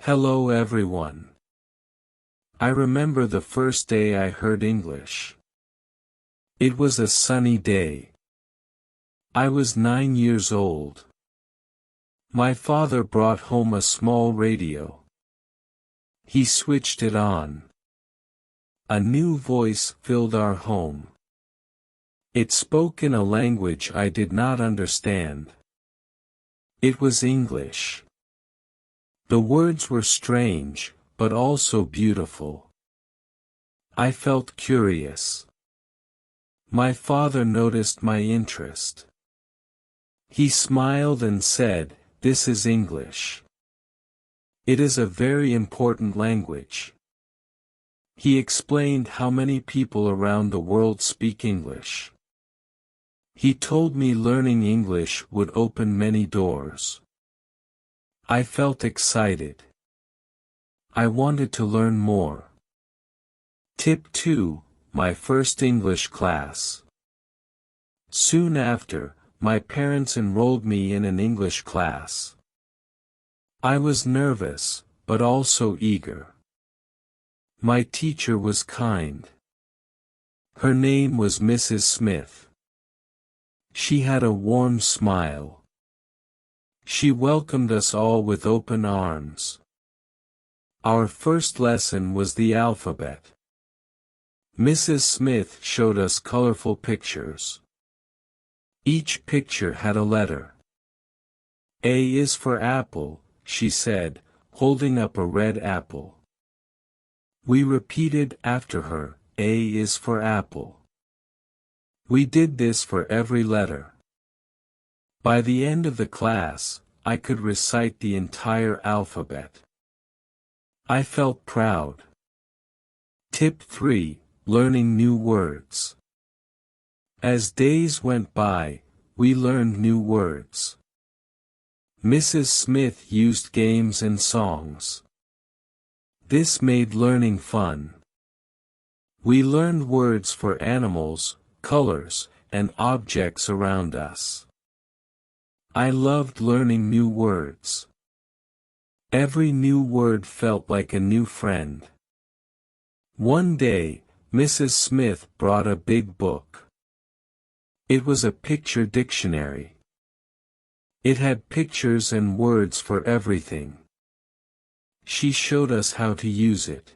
Hello everyone. I remember the first day I heard English. It was a sunny day. I was 9 years old. My father brought home a small radio. He switched it on. A new voice filled our home. It spoke in a language I did not understand. It was English. The words were strange, but also beautiful. I felt curious. My father noticed my interest. He smiled and said, "This is English. It is a very important language." He explained how many people around the world speak English. He told me learning English would open many doors. I felt excited. I wanted to learn more. Tip 2, my first English class. Soon after, my parents enrolled me in an English class. I was nervous, but also eager. My teacher was kind. Her name was Mrs. Smith. She had a warm smile. She welcomed us all with open arms. Our first lesson was the alphabet. Mrs. Smith showed us colorful pictures. Each picture had a letter. A is for apple, she said, holding up a red apple. We repeated after her, A is for apple. We did this for every letter. By the end of the class, I could recite the entire alphabet. I felt proud. Tip 3, learning new words. As days went by, we learned new words. Mrs. Smith used games and songs. This made learning fun. We learned words for animals, colors, and objects around us. I loved learning new words. Every new word felt like a new friend. One day, Mrs. Smith brought a big book. It was a picture dictionary. It had pictures and words for everything. She showed us how to use it.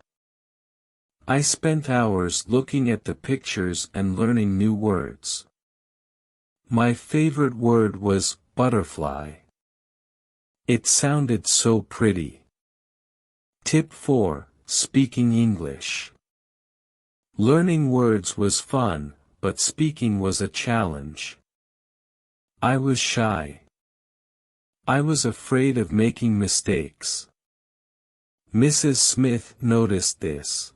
I spent hours looking at the pictures and learning new words. My favorite word was butterfly. It sounded so pretty. Tip 4, speaking English. Learning words was fun, but speaking was a challenge. I was shy. I was afraid of making mistakes. Mrs. Smith noticed this.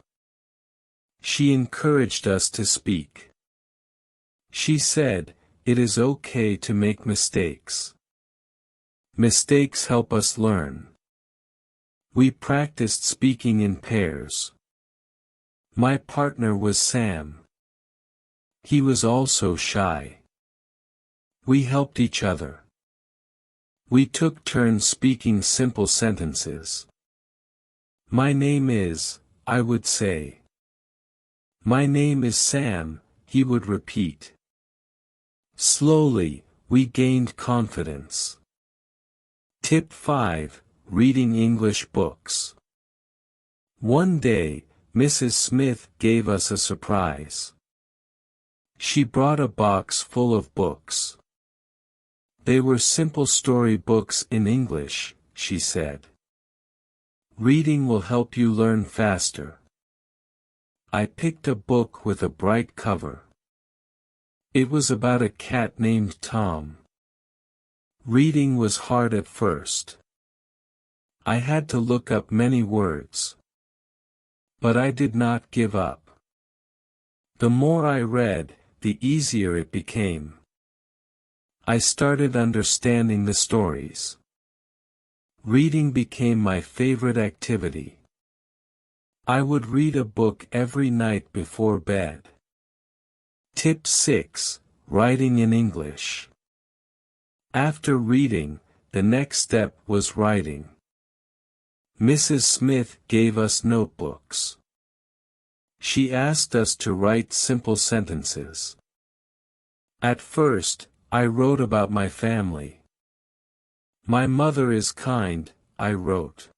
She encouraged us to speak. She said, "It is okay to make mistakes. Mistakes help us learn." We practiced speaking in pairs. My partner was Sam. He was also shy. We helped each other. We took turns speaking simple sentences. "My name is," I would say. "My name is Sam," he would repeat. Slowly, we gained confidence. Tip 5, reading English books. One day, Mrs. Smith gave us a surprise. She brought a box full of books. They were simple story books in English, she said. Reading will help you learn faster. I picked a book with a bright cover. It was about a cat named Tom. Reading was hard at first. I had to look up many words. But I did not give up. The more I read, the easier it became. I started understanding the stories. Reading became my favorite activity. I would read a book every night before bed. Tip 6, writing in English. After reading, the next step was writing. Mrs. Smith gave us notebooks. She asked us to write simple sentences. At first, I wrote about my family. My mother is kind, I wrote.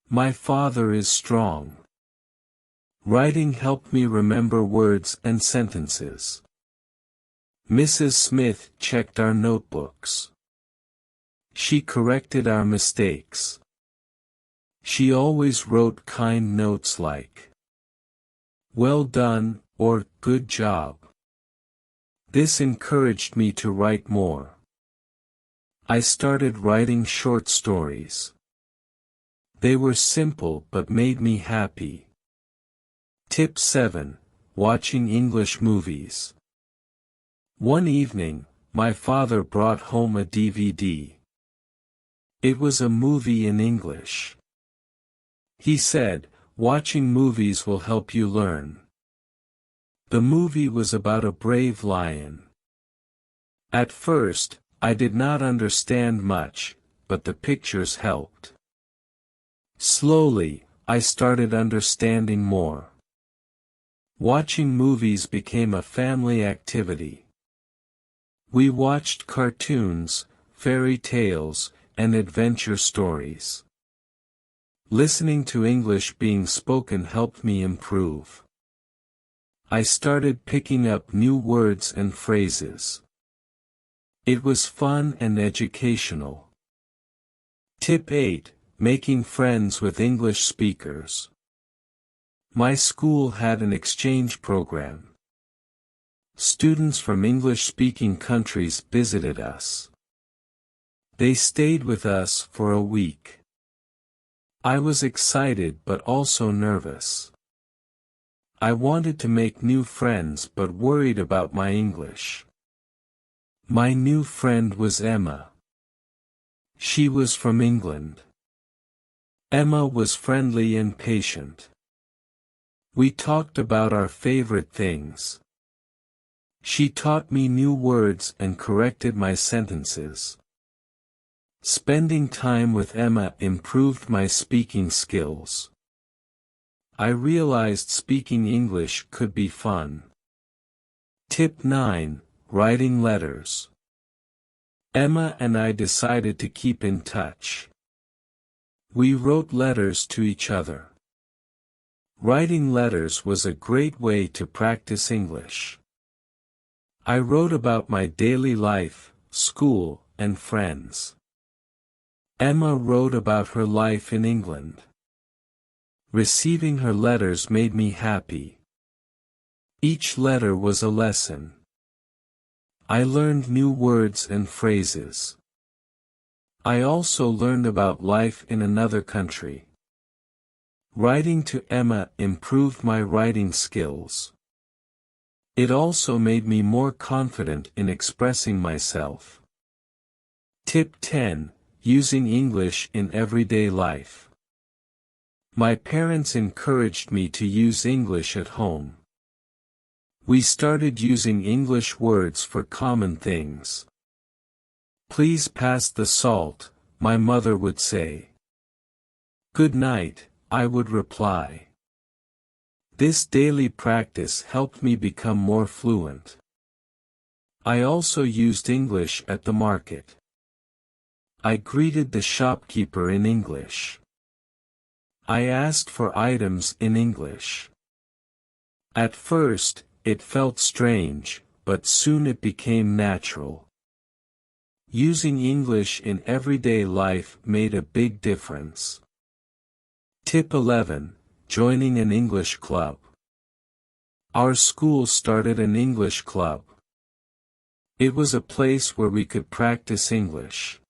My father is strong. Writing helped me remember words and sentences. Mrs. Smith checked our notebooks. She corrected our mistakes. She always wrote kind notes like, "Well done," or "Good job." This encouraged me to write more. I started writing short stories. They were simple but made me happy. Tip 7. Watching English movies. One evening, my father brought home a DVD. It was a movie in English. He said, "Watching movies will help you learn." The movie was about a brave lion. At first, I did not understand much, but the pictures helped. Slowly, I started understanding more. Watching movies became a family activity. We watched cartoons, fairy tales, and adventure stories. Listening to English being spoken helped me improve. I started picking up new words and phrases. It was fun and educational. Tip 8. Making friends with English speakers. My school had an exchange program. Students from English-speaking countries visited us. They stayed with us for a week. I was excited but also nervous. I wanted to make new friends but worried about my English. My new friend was Emma. She was from England. Emma was friendly and patient. We talked about our favorite things. She taught me new words and corrected my sentences. Spending time with Emma improved my speaking skills. I realized speaking English could be fun. Tip 9. Writing letters. Emma and I decided to keep in touch. We wrote letters to each other. Writing letters was a great way to practice English. I wrote about my daily life, school, and friends. Emma wrote about her life in England. Receiving her letters made me happy. Each letter was a lesson. I learned new words and phrases. I also learned about life in another country. Writing to Emma improved my writing skills. It also made me more confident in expressing myself. Tip 10. Using English in everyday life. My parents encouraged me to use English at home. We started using English words for common things. "Please pass the salt," my mother would say. "Good night," I would reply. This daily practice helped me become more fluent. I also used English at the market. I greeted the shopkeeper in English. I asked for items in English. At first, it felt strange, but soon it became natural. Using English in everyday life made a big difference. Tip 11. Joining an English club. Our school started an English club. It was a place where we could practice English.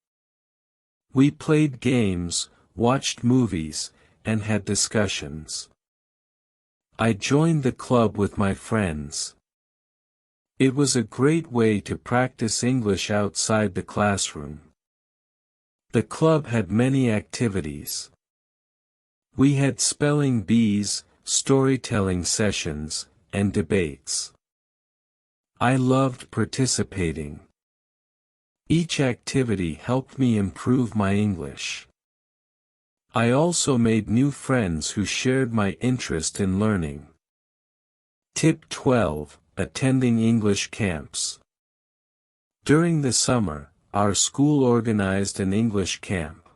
We played games, watched movies, and had discussions. I joined the club with my friends. It was a great way to practice English outside the classroom. The club had many activities. We had spelling bees, storytelling sessions, and debates. I loved participating. Each activity helped me improve my English. I also made new friends who shared my interest in learning. Tip 12. Attending English camps. During the summer, our school organized an English camp.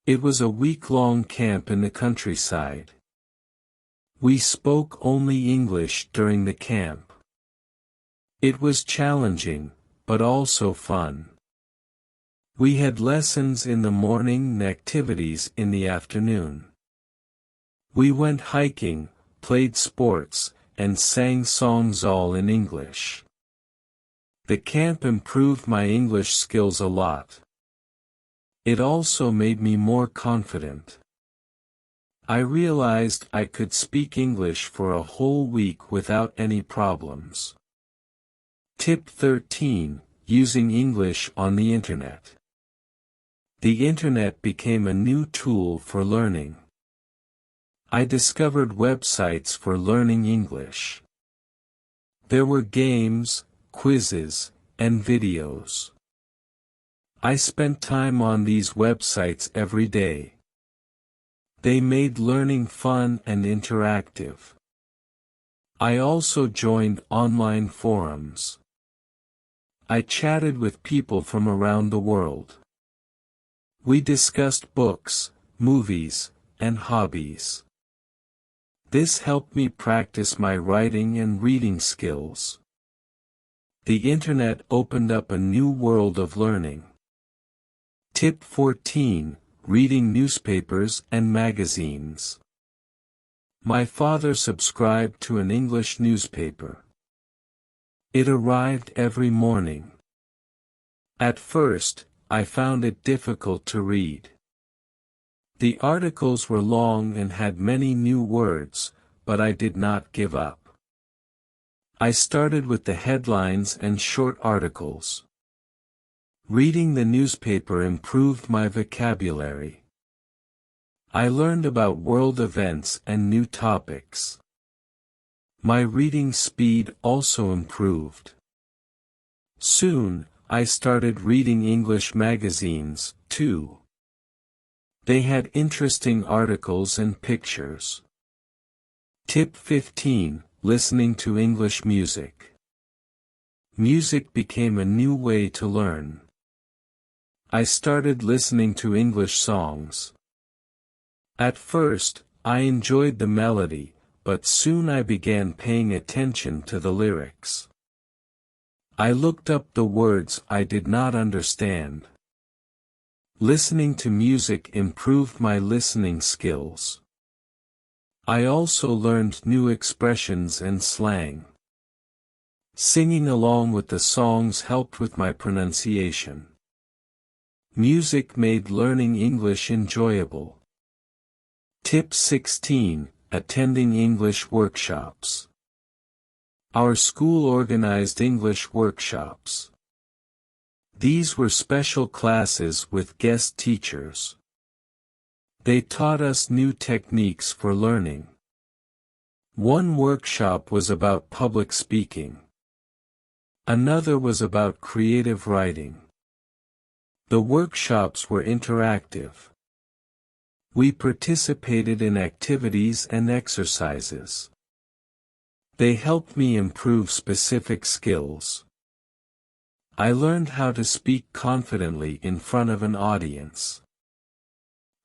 It was a week-long camp in the countryside. We spoke only English during the camp. It was challenging, but also fun. We had lessons in the morning and activities in the afternoon. We went hiking, played sports, and sang songs all in English. The camp improved my English skills a lot. It also made me more confident. I realized I could speak English for a whole week without any problems. Tip 13. Using English on the Internet. The Internet became a new tool for learning. I discovered websites for learning English. There were games, quizzes, and videos. I spent time on these websites every day. They made learning fun and interactive. I also joined online forums. I chatted with people from around the world. We discussed books, movies, and hobbies. This helped me practice my writing and reading skills. The Internet opened up a new world of learning. Tip 14. Reading newspapers and magazines. My father subscribed to an English newspaper. It arrived every morning. At first, I found it difficult to read. The articles were long and had many new words, but I did not give up. I started with the headlines and short articles. Reading the newspaper improved my vocabulary. I learned about world events and new topics. My reading speed also improved. Soon, I started reading English magazines, too. They had interesting articles and pictures. Tip 15. Listening to English music. Music became a new way to learn. I started listening to English songs. At first, I enjoyed the melody, but soon I began paying attention to the lyrics. I looked up the words I did not understand. Listening to music improved my listening skills. I also learned new expressions and slang. Singing along with the songs helped with my pronunciation. Music made learning English enjoyable. Tip 16. Attending English workshops. Our school organized English workshops. These were special classes with guest teachers. They taught us new techniques for learning. One workshop was about public speaking. Another was about creative writing. The workshops were interactive. We participated in activities and exercises. They helped me improve specific skills. I learned how to speak confidently in front of an audience.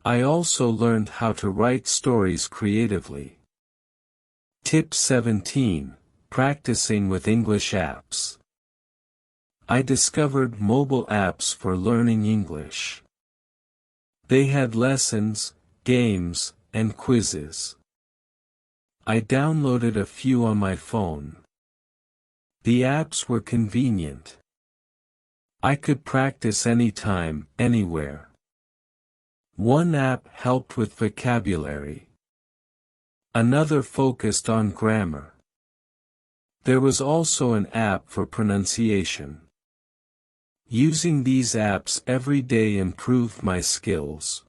I also learned how to write stories creatively. Tip 17. Practicing with English apps. I discovered mobile apps for learning English. They had lessons, games, and quizzes. I downloaded a few on my phone. The apps were convenient. I could practice anytime, anywhere. One app helped with vocabulary. Another focused on grammar. There was also an app for pronunciation. Using these apps every day improved my skills.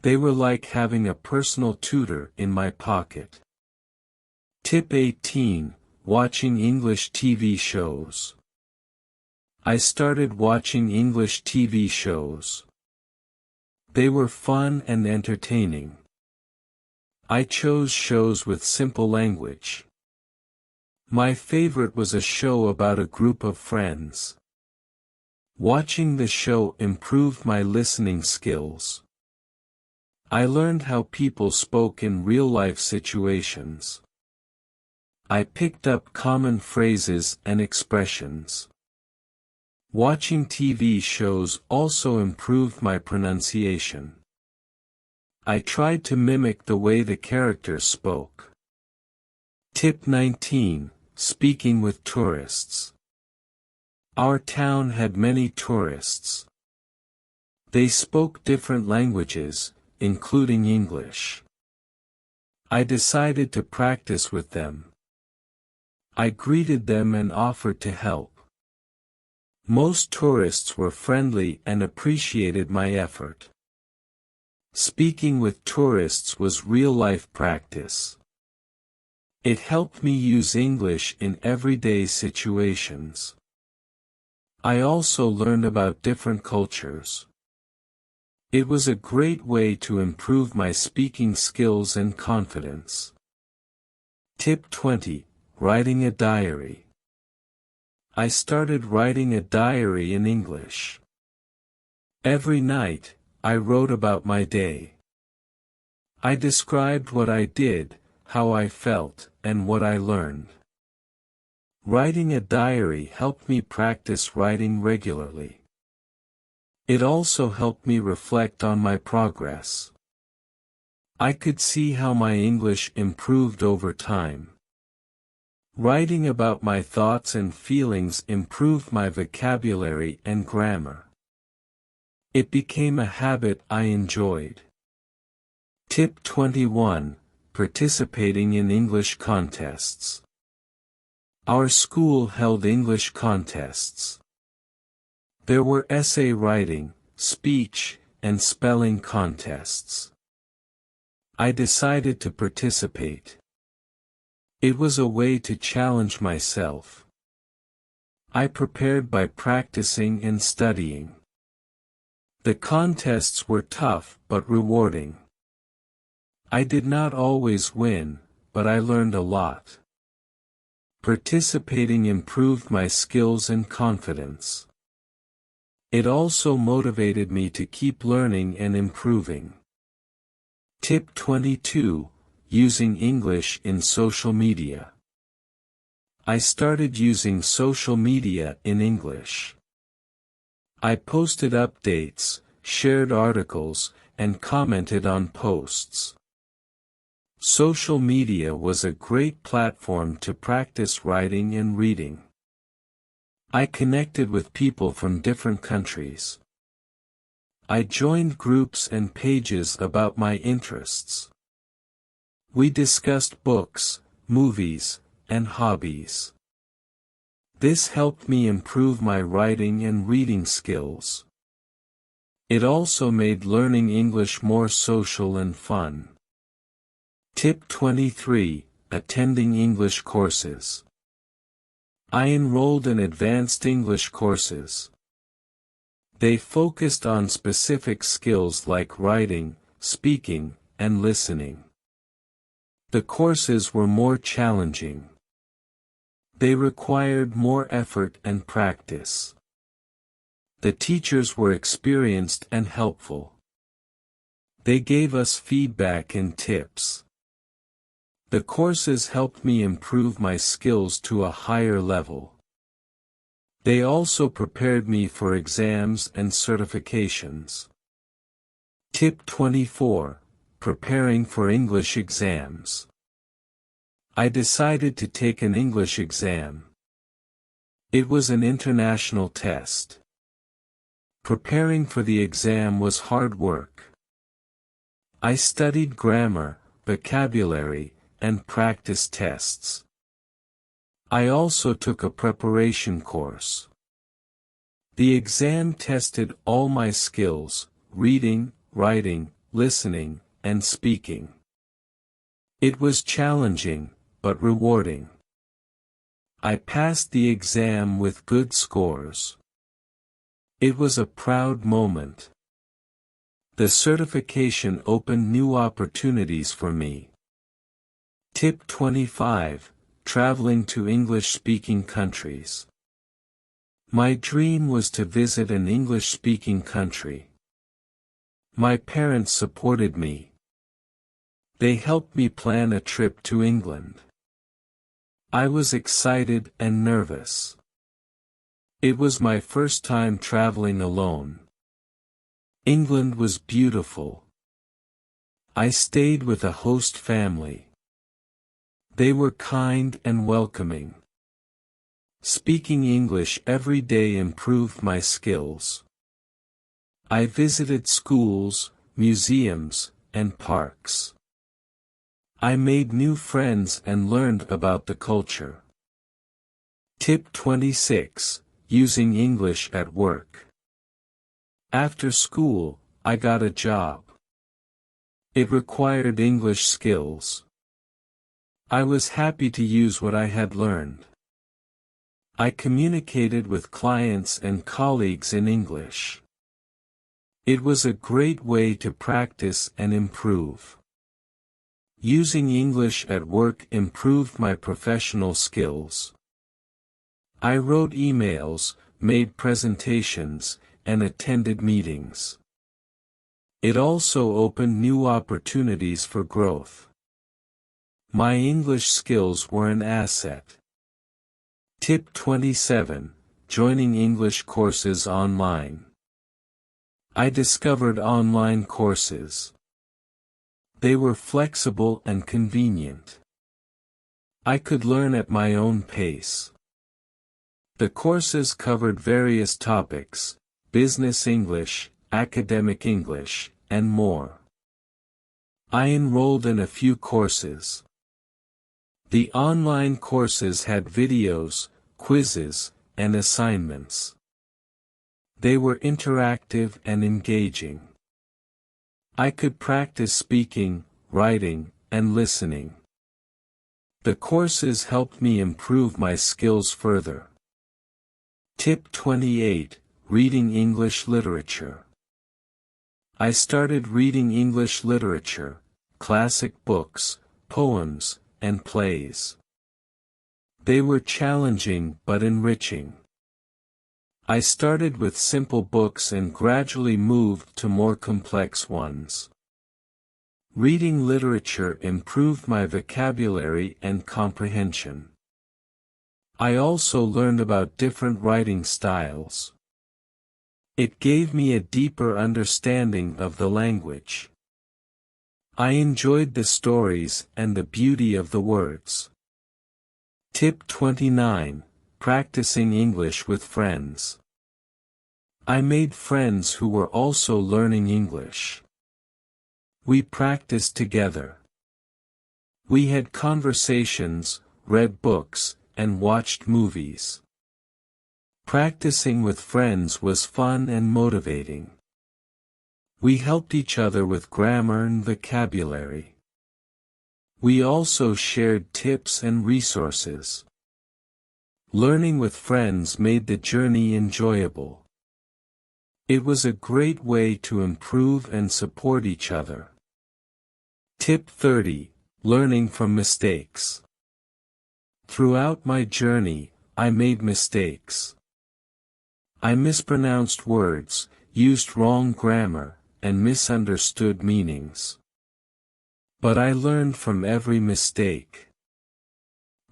They were like having a personal tutor in my pocket. Tip 18. Watching English TV shows. I started watching English TV shows. They were fun and entertaining. I chose shows with simple language. My favorite was a show about a group of friends. Watching the show improved my listening skills. I learned how people spoke in real-life situations. I picked up common phrases and expressions. Watching TV shows also improved my pronunciation. I tried to mimic the way the characters spoke. Tip 19. Speaking with tourists. Our town had many tourists. They spoke different languages, including English. I decided to practice with them. I greeted them and offered to help. Most tourists were friendly and appreciated my effort. Speaking with tourists was real-life practice. It helped me use English in everyday situations. I also learned about different cultures. It was a great way to improve my speaking skills and confidence. Tip 20. Writing a diary. I started writing a diary in English. Every night, I wrote about my day. I described what I did, how I felt, and what I learned. Writing a diary helped me practice writing regularly. It also helped me reflect on my progress. I could see how my English improved over time. Writing about my thoughts and feelings improved my vocabulary and grammar. It became a habit I enjoyed. Tip 21. Participating in English contests. Our school held English contests. There were essay writing, speech, and spelling contests. I decided to participate. It was a way to challenge myself. I prepared by practicing and studying. The contests were tough but rewarding. I did not always win, but I learned a lot. Participating improved my skills and confidence. It also motivated me to keep learning and improving. Tip 22. Using English in social media. I started using social media in English. I posted updates, shared articles, and commented on posts. Social media was a great platform to practice writing and reading. I connected with people from different countries. I joined groups and pages about my interests. We discussed books, movies, and hobbies. This helped me improve my writing and reading skills. It also made learning English more social and fun. Tip 23. Attending English courses. I enrolled in advanced English courses. They focused on specific skills like writing, speaking, and listening. The courses were more challenging. They required more effort and practice. The teachers were experienced and helpful. They gave us feedback and tips. The courses helped me improve my skills to a higher level. They also prepared me for exams and certifications. Tip 24. Preparing for English exams. I decided to take an English exam. It was an international test. Preparing for the exam was hard work. I studied grammar, vocabulary, and practice tests. I also took a preparation course. The exam tested all my skills: reading, writing, listening, and speaking. It was challenging, but rewarding. I passed the exam with good scores. It was a proud moment. The certification opened new opportunities for me. Tip 25. Traveling to English-speaking countries. My dream was to visit an English-speaking country. My parents supported me. They helped me plan a trip to England. I was excited and nervous. It was my first time traveling alone. England was beautiful. I stayed with a host family. They were kind and welcoming. Speaking English every day improved my skills. I visited schools, museums, and parks. I made new friends and learned about the culture. Tip 26. Using English at work. After school, I got a job. It required English skills. I was happy to use what I had learned. I communicated with clients and colleagues in English. It was a great way to practice and improve. Using English at work improved my professional skills. I wrote emails, made presentations, and attended meetings. It also opened new opportunities for growth. My English skills were an asset. Tip 27. Joining English courses online. I discovered online courses. They were flexible and convenient. I could learn at my own pace. The courses covered various topics: business English, academic English, and more. I enrolled in a few courses. The online courses had videos, quizzes, and assignments. They were interactive and engaging. I could practice speaking, writing, and listening. The courses helped me improve my skills further. Tip 28. Reading English literature. I started reading English literature, classic books, poems, and plays. They were challenging but enriching. I started with simple books and gradually moved to more complex ones. Reading literature improved my vocabulary and comprehension. I also learned about different writing styles. It gave me a deeper understanding of the language. I enjoyed the stories and the beauty of the words. Tip 29. Practicing English with friends. I made friends who were also learning English. We practiced together. We had conversations, read books, and watched movies. Practicing with friends was fun and motivating. We helped each other with grammar and vocabulary. We also shared tips and resources. Learning with friends made the journey enjoyable. It was a great way to improve and support each other. Tip 30. Learning from mistakes. Throughout my journey, I made mistakes. I mispronounced words, used wrong grammar, and misunderstood meanings. But I learned from every mistake.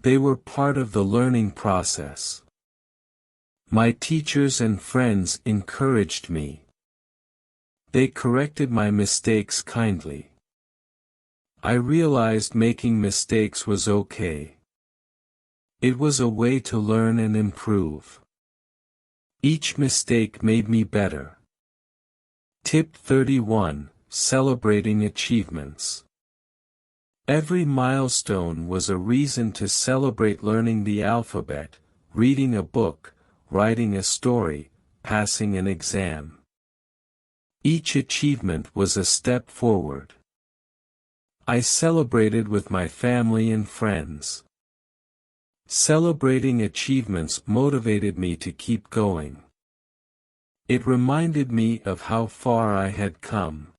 They were part of the learning process. My teachers and friends encouraged me. They corrected my mistakes kindly. I realized making mistakes was okay. It was a way to learn and improve. Each mistake made me better. Tip 31. Celebrating achievements. Every milestone was a reason to celebrate learning the alphabet, reading a book, writing a story, passing an exam. Each achievement was a step forward. I celebrated with my family and friends. Celebrating achievements motivated me to keep going. It reminded me of how far I had come.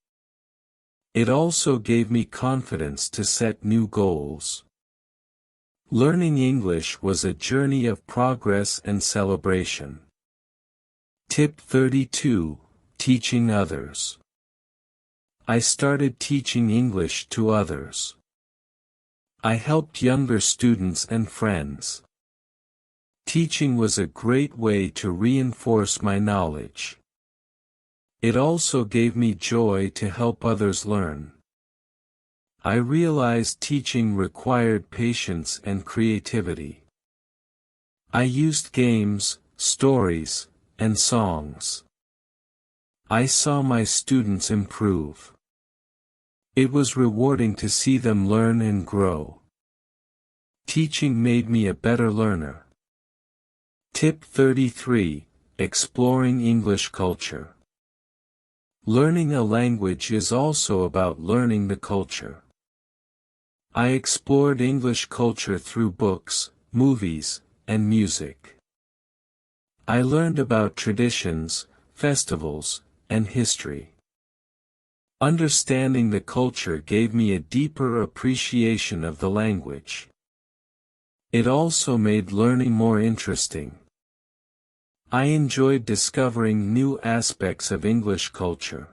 It also gave me confidence to set new goals. Learning English was a journey of progress and celebration. Tip 32: Teaching others. I started teaching English to others. I helped younger students and friends. Teaching was a great way to reinforce my knowledge. It also gave me joy to help others learn. I realized teaching required patience and creativity. I used games, stories, and songs. I saw my students improve. It was rewarding to see them learn and grow. Teaching made me a better learner. Tip 33: Exploring English culture. Learning a language is also about learning the culture. I explored English culture through books, movies, and music. I learned about traditions, festivals, and history. Understanding the culture gave me a deeper appreciation of the language. It also made learning more interesting. I enjoyed discovering new aspects of English culture.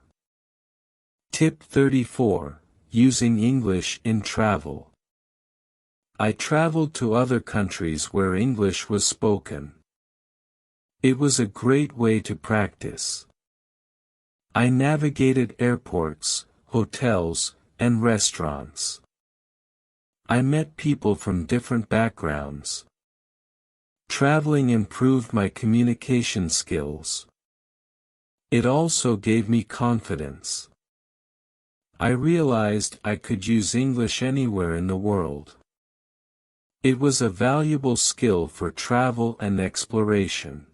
Tip 34: Using English in travel. I traveled to other countries where English was spoken. It was a great way to practice. I navigated airports, hotels, and restaurants. I met people from different backgrounds. Traveling improved my communication skills. It also gave me confidence. I realized I could use English anywhere in the world. It was a valuable skill for travel and exploration.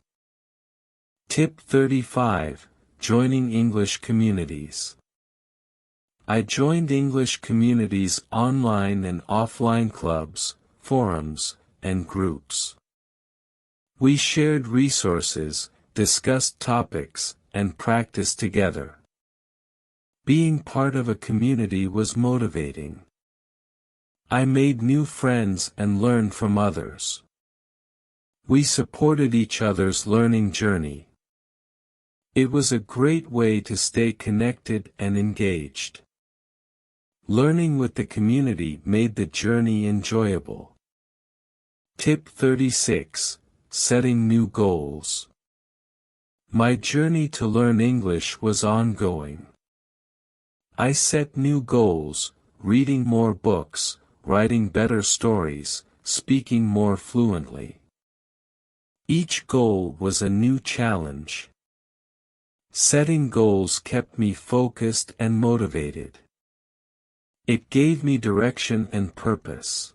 Tip 35: Joining English communities. I joined English communities, online and offline clubs, forums, and groups. We shared resources, discussed topics, and practiced together. Being part of a community was motivating. I made new friends and learned from others. We supported each other's learning journey. It was a great way to stay connected and engaged. Learning with the community made the journey enjoyable. Tip 36: Setting new goals. My journey to learn English was ongoing. I set new goals: reading more books, writing better stories, speaking more fluently. Each goal was a new challenge. Setting goals kept me focused and motivated. It gave me direction and purpose.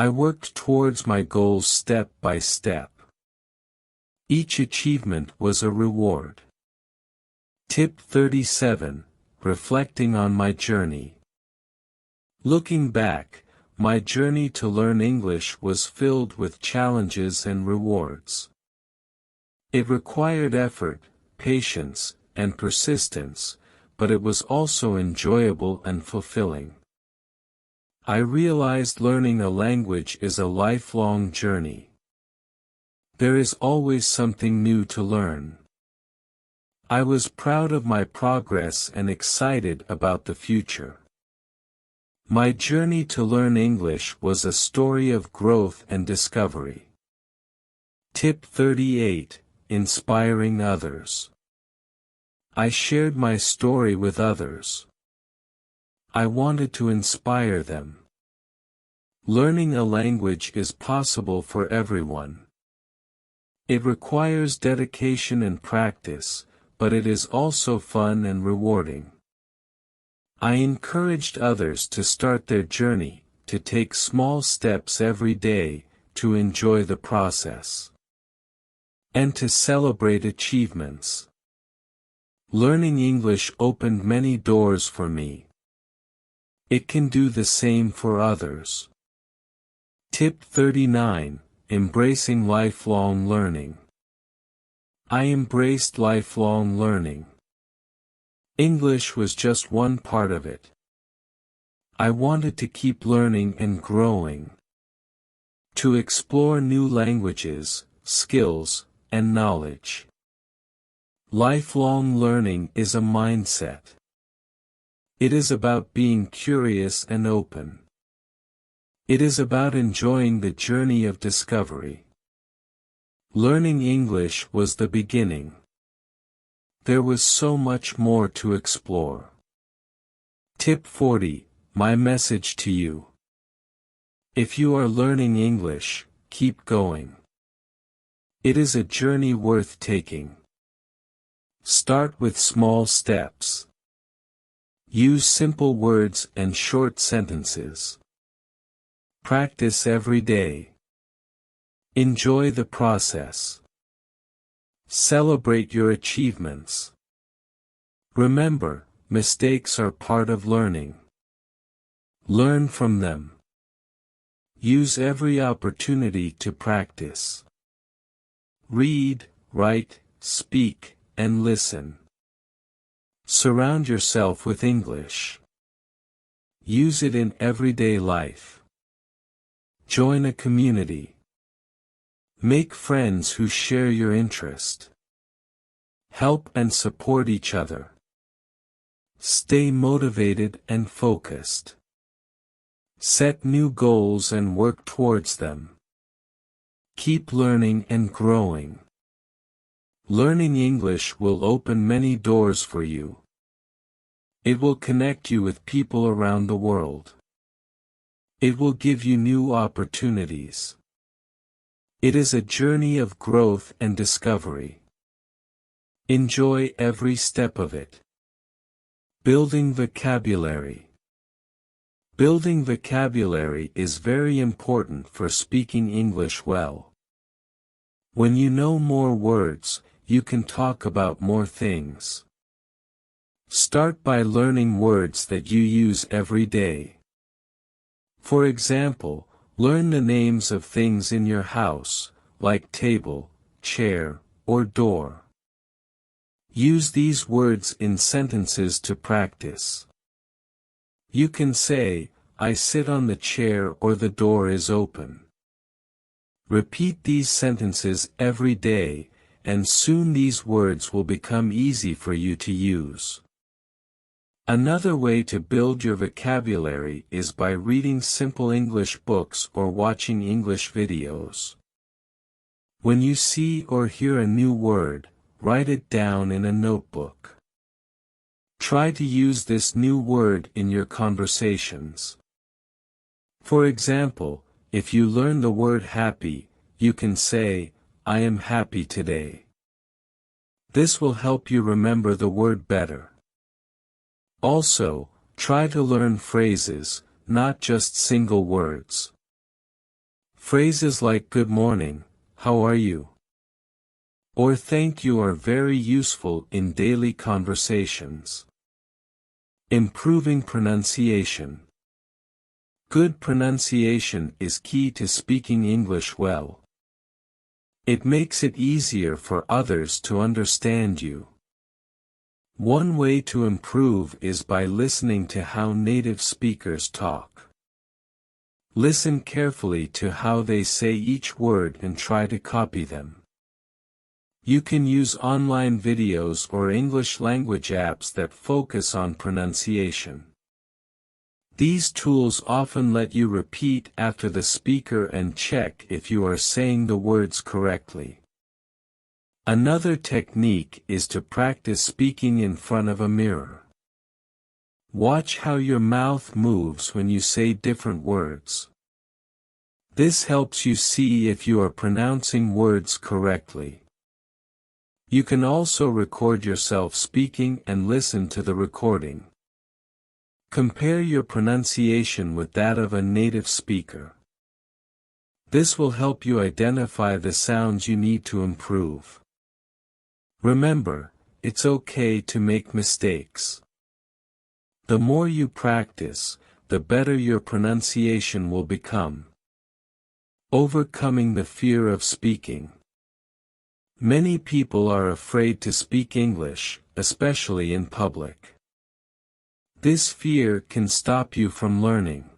I worked towards my goals step by step. Each achievement was a reward. Tip 37: Reflecting on my journey. Looking back, my journey to learn English was filled with challenges and rewards. It required effort, patience, and persistence, but it was also enjoyable and fulfilling. I realized learning a language is a lifelong journey. There is always something new to learn. I was proud of my progress and excited about the future. My journey to learn English was a story of growth and discovery. Tip 38: Inspiring others. I shared my story with others. I wanted to inspire them. Learning a language is possible for everyone. It requires dedication and practice, but it is also fun and rewarding. I encouraged others to start their journey, to take small steps every day, to enjoy the process, and to celebrate achievements. Learning English opened many doors for me. It can do the same for others. Tip 39: Embracing lifelong learning. I embraced lifelong learning. English was just one part of it. I wanted to keep learning and growing. To explore new languages, skills, and knowledge. Lifelong learning is a mindset. It is about being curious and open. It is about enjoying the journey of discovery. Learning English was the beginning. There was so much more to explore. Tip 40, my message to you. If you are learning English, keep going. It is a journey worth taking. Start with small steps. Use simple words and short sentences. Practice every day. Enjoy the process. Celebrate your achievements. Remember, mistakes are part of learning. Learn from them. Use every opportunity to practice. Read, write, speak, and listen. Surround yourself with English. Use it in everyday life. Join a community. Make friends who share your interest. Help and support each other. Stay motivated and focused. Set new goals and work towards them. Keep learning and growing. Learning English will open many doors for you. It will connect you with people around the world. It will give you new opportunities. It is a journey of growth and discovery. Enjoy every step of it. Building vocabulary. Building vocabulary is very important for speaking English well. When you know more words, you can talk about more things. Start by learning words that you use every day. For example, learn the names of things in your house, like table, chair, or door. Use these words in sentences to practice. You can say, I sit on the chair or the door is open. Repeat these sentences every day, and soon these words will become easy for you to use. Another way to build your vocabulary is by reading simple English books or watching English videos. When you see or hear a new word, write it down in a notebook. Try to use this new word in your conversations. For example, if you learn the word happy, you can say, I am happy today. This will help you remember the word better. Also, try to learn phrases, not just single words. Phrases like good morning, how are you? Or thank you are very useful in daily conversations. Improving pronunciation. Good pronunciation is key to speaking English well. It makes it easier for others to understand you. One way to improve is by listening to how native speakers talk. Listen carefully to how they say each word and try to copy them. You can use online videos or English language apps that focus on pronunciation. These tools often let you repeat after the speaker and check if you are saying the words correctly. Another technique is to practice speaking in front of a mirror. Watch how your mouth moves when you say different words. This helps you see if you are pronouncing words correctly. You can also record yourself speaking and listen to the recording. Compare your pronunciation with that of a native speaker. This will help you identify the sounds you need to improve. Remember, it's okay to make mistakes. The more you practice, the better your pronunciation will become. Overcoming the fear of speaking. Many people are afraid to speak English, especially in public. This fear can stop you from learning.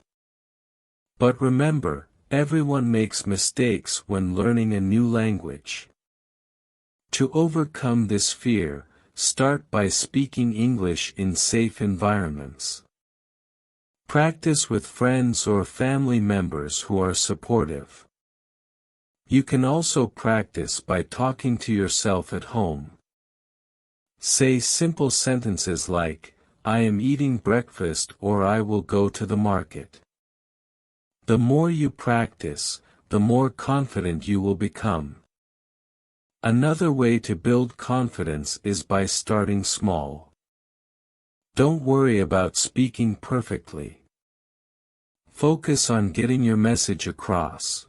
But remember, everyone makes mistakes when learning a new language. To overcome this fear, start by speaking English in safe environments. Practice with friends or family members who are supportive. You can also practice by talking to yourself at home. Say simple sentences like, I am eating breakfast or I will go to the market. The more you practice, the more confident you will become. Another way to build confidence is by starting small. Don't worry about speaking perfectly. Focus on getting your message across.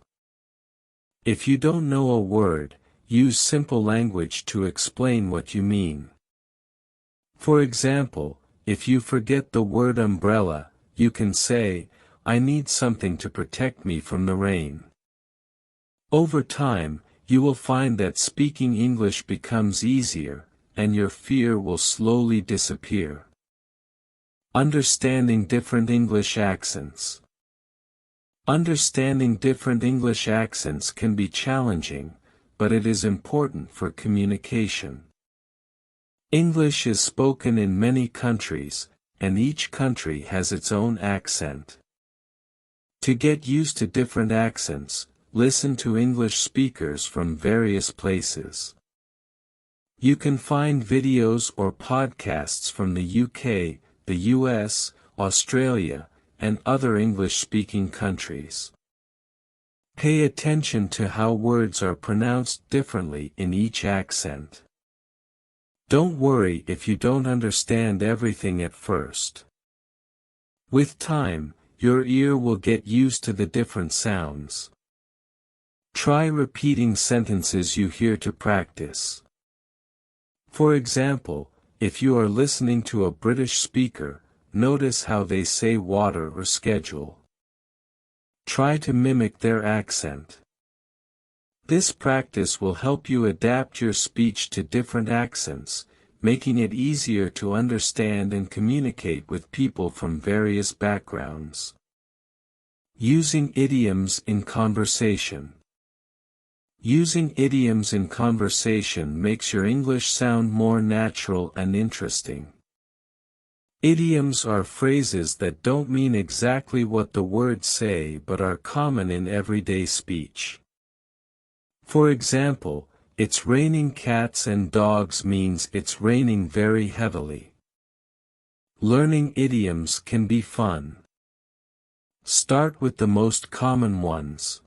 If you don't know a word, use simple language to explain what you mean. For example, if you forget the word umbrella, you can say, I need something to protect me from the rain. Over time, you will find that speaking English becomes easier, and your fear will slowly disappear. Understanding different English accents. Understanding different English accents can be challenging, but it is important for communication. English is spoken in many countries, and each country has its own accent. To get used to different accents, listen to English speakers from various places. You can find videos or podcasts from the UK, the US, Australia, and other English-speaking countries. Pay attention to how words are pronounced differently in each accent. Don't worry if you don't understand everything at first. With time, your ear will get used to the different sounds. Try repeating sentences you hear to practice. For example, if you are listening to a British speaker, notice how they say water or schedule. Try to mimic their accent. This practice will help you adapt your speech to different accents, making it easier to understand and communicate with people from various backgrounds. Using idioms in conversation. Using idioms in conversation makes your English sound more natural and interesting. Idioms are phrases that don't mean exactly what the words say but are common in everyday speech. For example, it's raining cats and dogs means it's raining very heavily. Learning idioms can be fun. Start with the most common ones.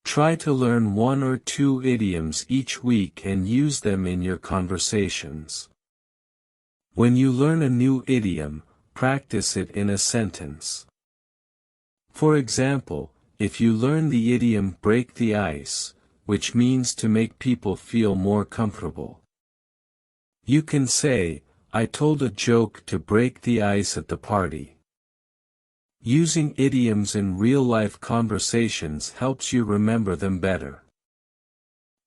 Try to learn 1 or 2 idioms each week and use them in your conversations. When you learn a new idiom, practice it in a sentence. For example, if you learn the idiom break the ice, which means to make people feel more comfortable, you can say, I told a joke to break the ice at the party. Using idioms in real-life conversations helps you remember them better.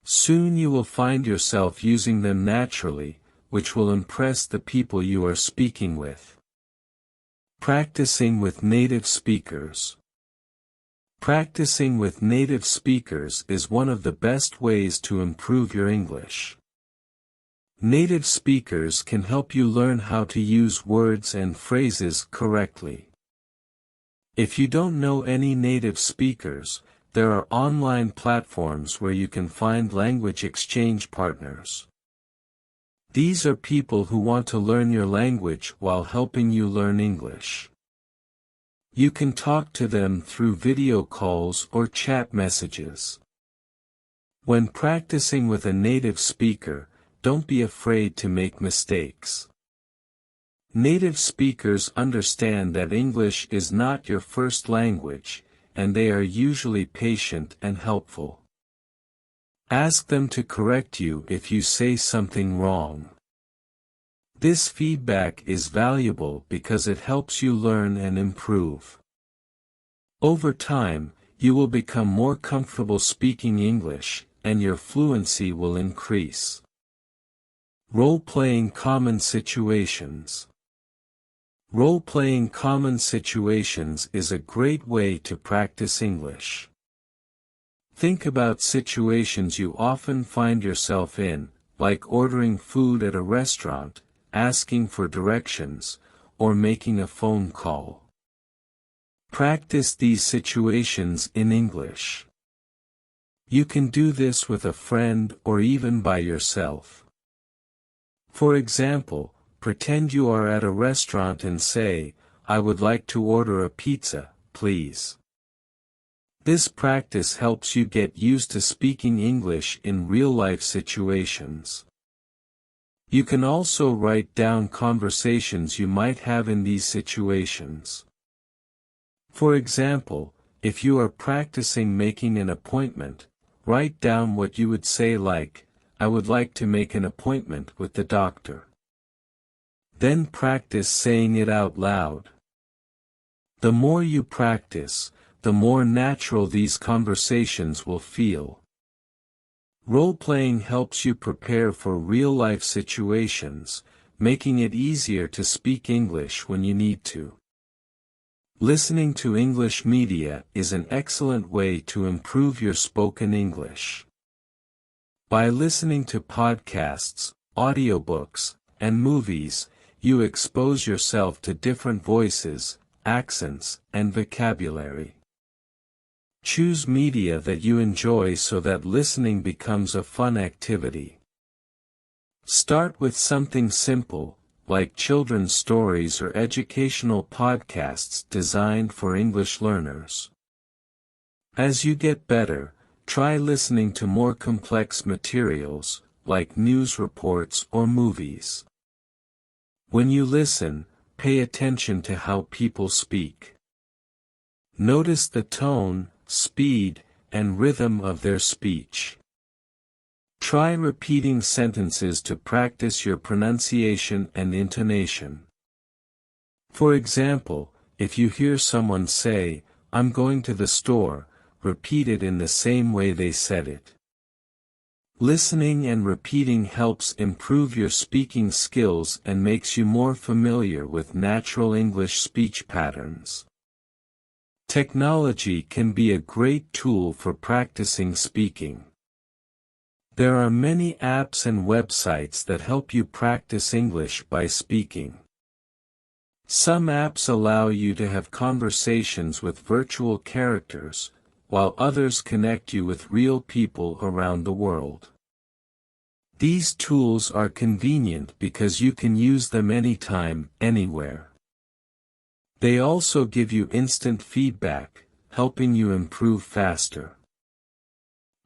Soon you will find yourself using them naturally, which will impress the people you are speaking with. Practicing with native speakers. Practicing with native speakers is one of the best ways to improve your English. Native speakers can help you learn how to use words and phrases correctly. If you don't know any native speakers, there are online platforms where you can find language exchange partners. These are people who want to learn your language while helping you learn English. You can talk to them through video calls or chat messages. When practicing with a native speaker, don't be afraid to make mistakes. Native speakers understand that English is not your first language, and they are usually patient and helpful. Ask them to correct you if you say something wrong. This feedback is valuable because it helps you learn and improve. Over time, you will become more comfortable speaking English, and your fluency will increase. Role-playing common situations. Role-playing common situations is a great way to practice English. Think about situations you often find yourself in, like ordering food at a restaurant, asking for directions, or making a phone call. Practice these situations in English. You can do this with a friend or even by yourself. For example, pretend you are at a restaurant and say, "I would like to order a pizza, please." This practice helps you get used to speaking English in real-life situations. You can also write down conversations you might have in these situations. For example, if you are practicing making an appointment, write down what you would say like, "I would like to make an appointment with the doctor." Then practice saying it out loud. The more you practice, the more natural these conversations will feel. Role-playing helps you prepare for real-life situations, making it easier to speak English when you need to. Listening to English media is an excellent way to improve your spoken English. By listening to podcasts, audiobooks, and movies, you expose yourself to different voices, accents, and vocabulary. Choose media that you enjoy so that listening becomes a fun activity. Start with something simple, like children's stories or educational podcasts designed for English learners. As you get better, try listening to more complex materials, like news reports or movies. When you listen, pay attention to how people speak. Notice the tone, speed, and rhythm of their speech. Try repeating sentences to practice your pronunciation and intonation. For example, if you hear someone say, "I'm going to the store," repeat it in the same way they said it. Listening and repeating helps improve your speaking skills and makes you more familiar with natural English speech patterns. Technology can be a great tool for practicing speaking. There are many apps and websites that help you practice English by speaking. Some apps allow you to have conversations with virtual characters, while others connect you with real people around the world. These tools are convenient because you can use them anytime, anywhere. They also give you instant feedback, helping you improve faster.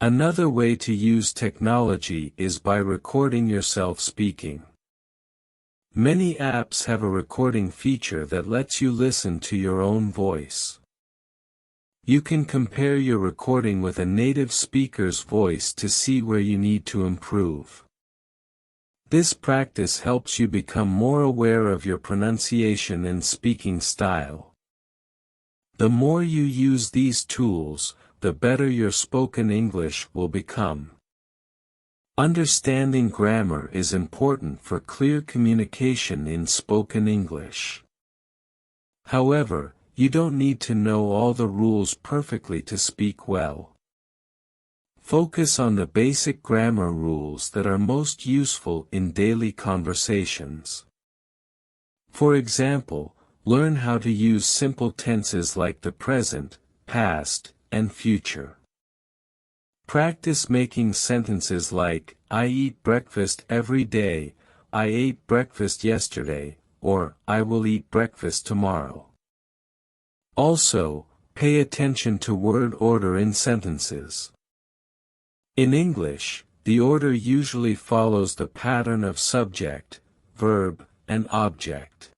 Another way to use technology is by recording yourself speaking. Many apps have a recording feature that lets you listen to your own voice. You can compare your recording with a native speaker's voice to see where you need to improve. This practice helps you become more aware of your pronunciation and speaking style. The more you use these tools, the better your spoken English will become. Understanding grammar is important for clear communication in spoken English. However, you don't need to know all the rules perfectly to speak well. Focus on the basic grammar rules that are most useful in daily conversations. For example, learn how to use simple tenses like the present, past, and future. Practice making sentences like, "I eat breakfast every day," "I ate breakfast yesterday," or "I will eat breakfast tomorrow." Also, pay attention to word order in sentences. In English, the order usually follows the pattern of subject, verb, and object.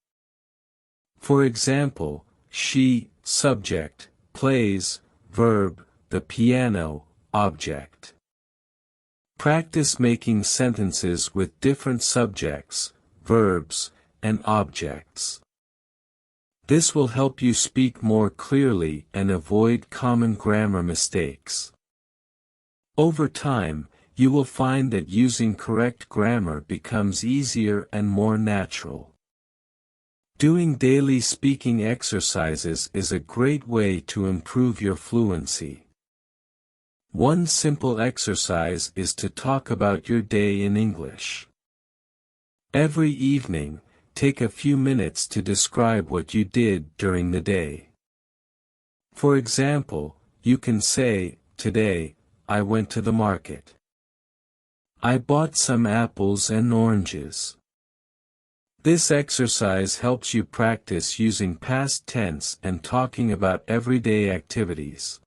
For example, she, subject, plays, verb, the piano, object. Practice making sentences with different subjects, verbs, and objects. This will help you speak more clearly and avoid common grammar mistakes. Over time, you will find that using correct grammar becomes easier and more natural. Doing daily speaking exercises is a great way to improve your fluency. One simple exercise is to talk about your day in English. Every evening, take a few minutes to describe what you did during the day. For example, you can say, "Today, I went to the market. I bought some apples and oranges." This exercise helps you practice using past tense and talking about everyday activities.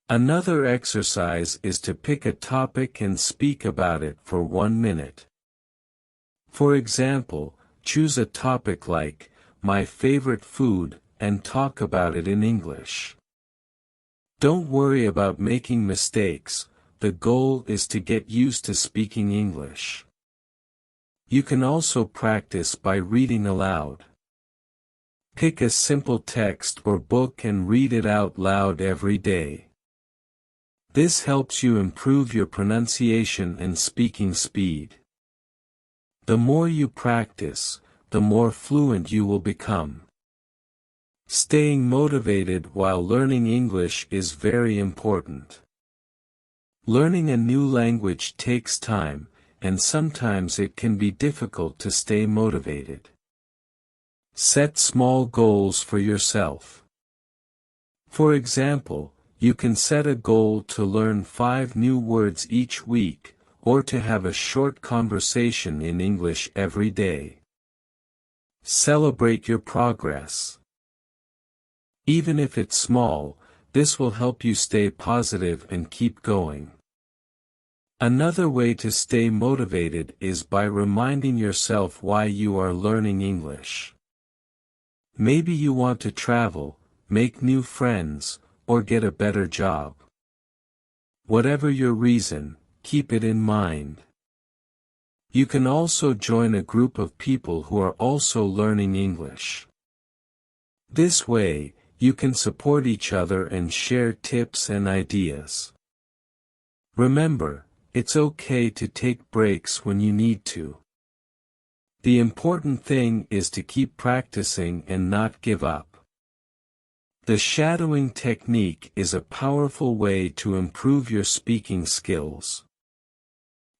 Another exercise is to pick a topic and speak about it for 1 minute. For example, choose a topic like, "My favorite food," and talk about it in English. Don't worry about making mistakes, the goal is to get used to speaking English. You can also practice by reading aloud. Pick a simple text or book and read it out loud every day. This helps you improve your pronunciation and speaking speed. The more you practice, the more fluent you will become. Staying motivated while learning English is very important. Learning a new language takes time, and sometimes it can be difficult to stay motivated. Set small goals for yourself. For example, you can set a goal to learn 5 new words each week, or to have a short conversation in English every day. Celebrate your progress. Even if it's small, this will help you stay positive and keep going. Another way to stay motivated is by reminding yourself why you are learning English. Maybe you want to travel, make new friends, or get a better job. Whatever your reason, keep it in mind. You can also join a group of people who are also learning English. This way, you can support each other and share tips and ideas. Remember, it's okay to take breaks when you need to. The important thing is to keep practicing and not give up. The shadowing technique is a powerful way to improve your speaking skills.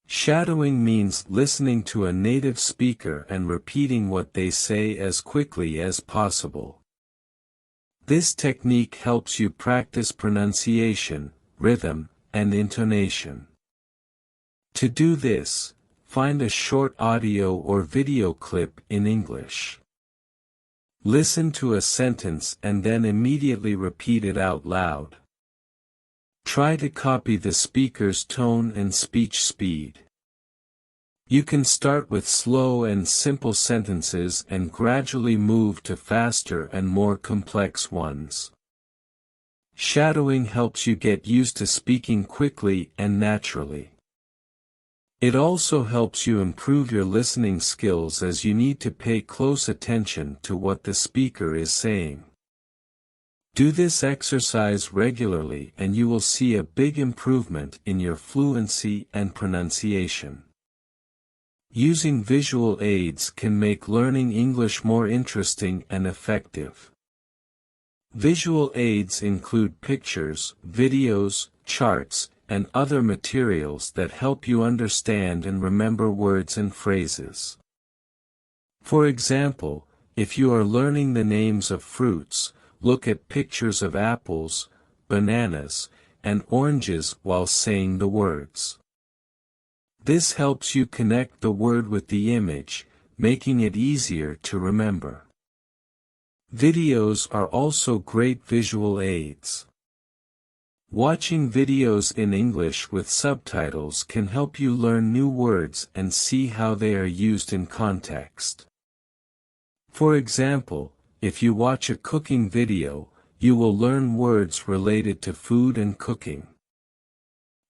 Shadowing means listening to a native speaker and repeating what they say as quickly as possible. This technique helps you practice pronunciation, rhythm, and intonation. To do this, find a short audio or video clip in English. Listen to a sentence and then immediately repeat it out loud. Try to copy the speaker's tone and speech speed. You can start with slow and simple sentences and gradually move to faster and more complex ones. Shadowing helps you get used to speaking quickly and naturally. It also helps you improve your listening skills as you need to pay close attention to what the speaker is saying. Do this exercise regularly and you will see a big improvement in your fluency and pronunciation. Using visual aids can make learning English more interesting and effective. Visual aids include pictures, videos, charts, and other materials that help you understand and remember words and phrases. For example, if you are learning the names of fruits, look at pictures of apples, bananas, and oranges while saying the words. This helps you connect the word with the image, making it easier to remember. Videos are also great visual aids. Watching videos in English with subtitles can help you learn new words and see how they are used in context. For example, if you watch a cooking video, you will learn words related to food and cooking.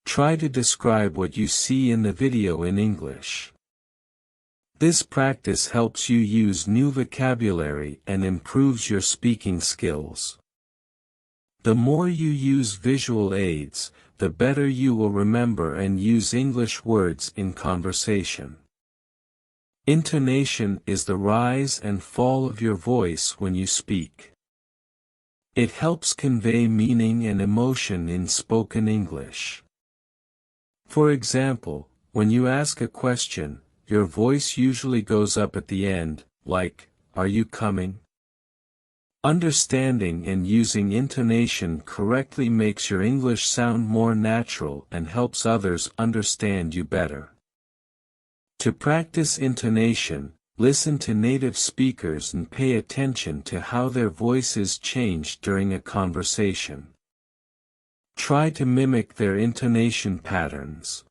Try to describe what you see in the video in English. This practice helps you use new vocabulary and improves your speaking skills. The more you use visual aids, the better you will remember and use English words in conversation. Intonation is the rise and fall of your voice when you speak. It helps convey meaning and emotion in spoken English. For example, when you ask a question, your voice usually goes up at the end, like, "Are you coming?" Understanding and using intonation correctly makes your English sound more natural and helps others understand you better. To practice intonation, listen to native speakers and pay attention to how their voices change during a conversation. Try to mimic their intonation patterns.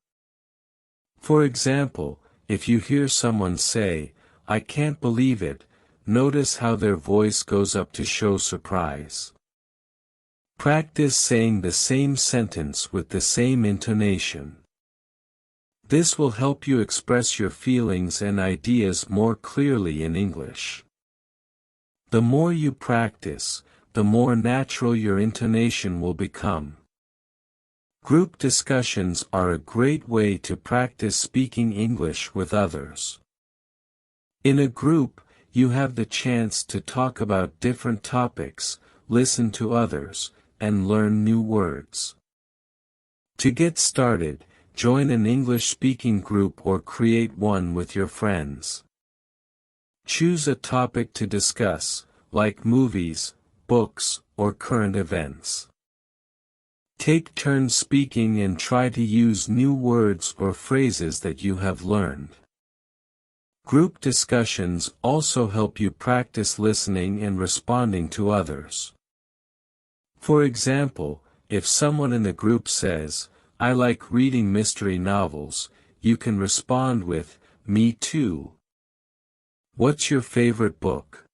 For example, if you hear someone say, "I can't believe it," notice how their voice goes up to show surprise. Practice saying the same sentence with the same intonation. This will help you express your feelings and ideas more clearly in English. The more you practice, the more natural your intonation will become. Group discussions are a great way to practice speaking English with others. In a group, you have the chance to talk about different topics, listen to others, and learn new words. To get started, join an English-speaking group or create one with your friends. Choose a topic to discuss, like movies, books, or current events. Take turns speaking and try to use new words or phrases that you have learned. Group discussions also help you practice listening and responding to others. For example, if someone in the group says, "I like reading mystery novels," you can respond with, "Me too." "What's your favorite book?"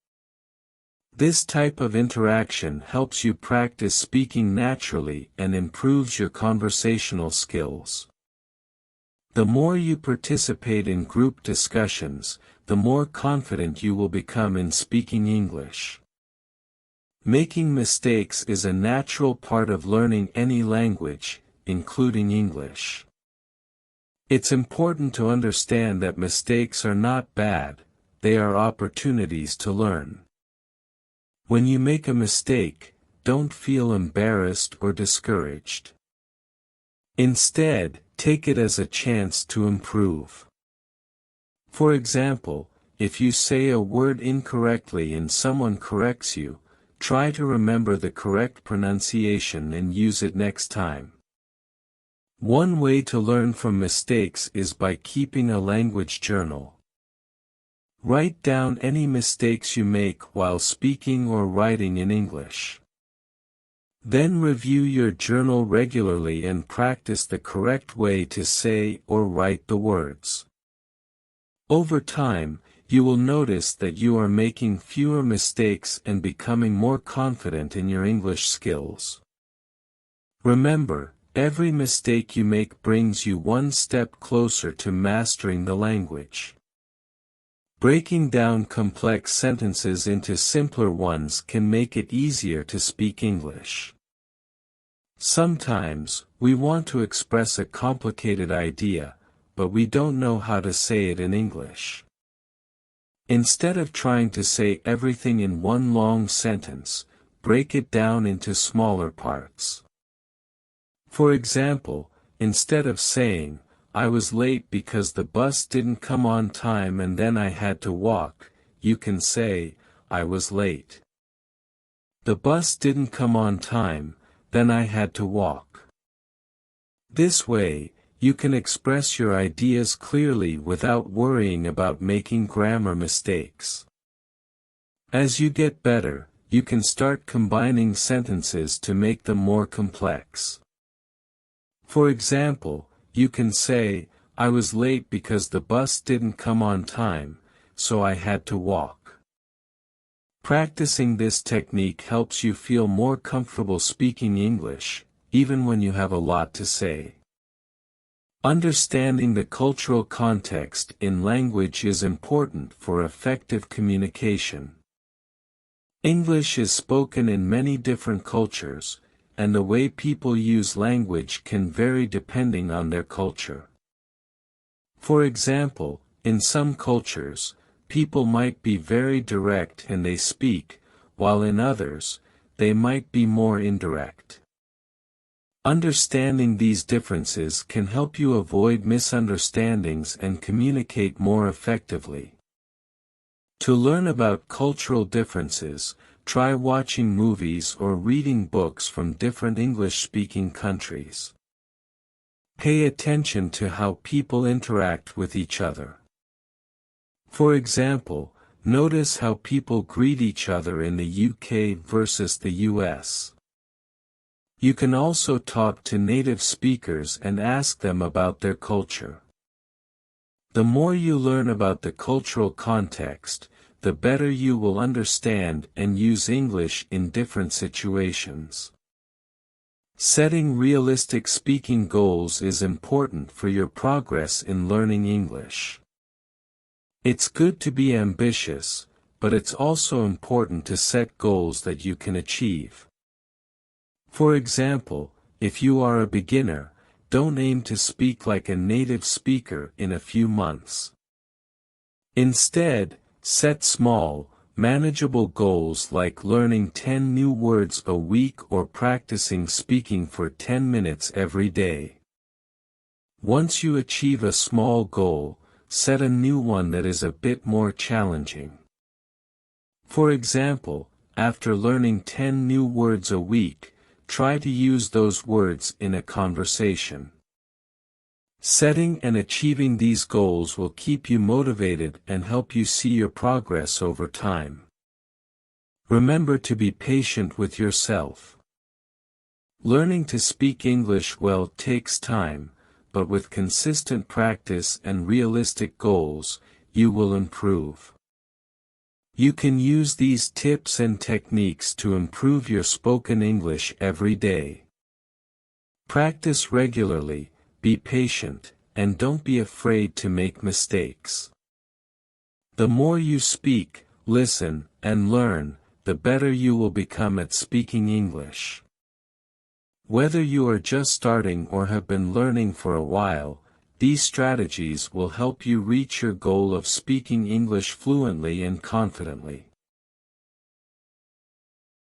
This type of interaction helps you practice speaking naturally and improves your conversational skills. The more you participate in group discussions, the more confident you will become in speaking English. Making mistakes is a natural part of learning any language, including English. It's important to understand that mistakes are not bad, they are opportunities to learn. When you make a mistake, don't feel embarrassed or discouraged. Instead, take it as a chance to improve. For example, if you say a word incorrectly and someone corrects you, try to remember the correct pronunciation and use it next time. One way to learn from mistakes is by keeping a language journal. Write down any mistakes you make while speaking or writing in English. Then review your journal regularly and practice the correct way to say or write the words. Over time, you will notice that you are making fewer mistakes and becoming more confident in your English skills. Remember, every mistake you make brings you one step closer to mastering the language. Breaking down complex sentences into simpler ones can make it easier to speak English. Sometimes, we want to express a complicated idea, but we don't know how to say it in English. Instead of trying to say everything in one long sentence, break it down into smaller parts. For example, instead of saying, "I was late because the bus didn't come on time and then I had to walk," you can say, "I was late. The bus didn't come on time, then I had to walk." This way, you can express your ideas clearly without worrying about making grammar mistakes. As you get better, you can start combining sentences to make them more complex. For example, you can say, "I was late because the bus didn't come on time, so I had to walk." Practicing this technique helps you feel more comfortable speaking English, even when you have a lot to say. Understanding the cultural context in language is important for effective communication. English is spoken in many different cultures, and the way people use language can vary depending on their culture. For example, in some cultures, people might be very direct and they speak, while in others, they might be more indirect. Understanding these differences can help you avoid misunderstandings and communicate more effectively. To learn about cultural differences, try watching movies or reading books from different English-speaking countries. Pay attention to how people interact with each other. For example, notice how people greet each other in the UK versus the US. You can also talk to native speakers and ask them about their culture. The more you learn about the cultural context, the better you will understand and use English in different situations. Setting realistic speaking goals is important for your progress in learning English. It's good to be ambitious, but it's also important to set goals that you can achieve. For example, if you are a beginner, don't aim to speak like a native speaker in a few months. Instead, set small, manageable goals like learning 10 new words a week or practicing speaking for 10 minutes every day. Once you achieve a small goal, set a new one that is a bit more challenging. For example, after learning 10 new words a week, try to use those words in a conversation. Setting and achieving these goals will keep you motivated and help you see your progress over time. Remember to be patient with yourself. Learning to speak English well takes time, but with consistent practice and realistic goals, you will improve. You can use these tips and techniques to improve your spoken English every day. Practice regularly, be patient, and don't be afraid to make mistakes. The more you speak, listen, and learn, the better you will become at speaking English. Whether you are just starting or have been learning for a while, these strategies will help you reach your goal of speaking English fluently and confidently.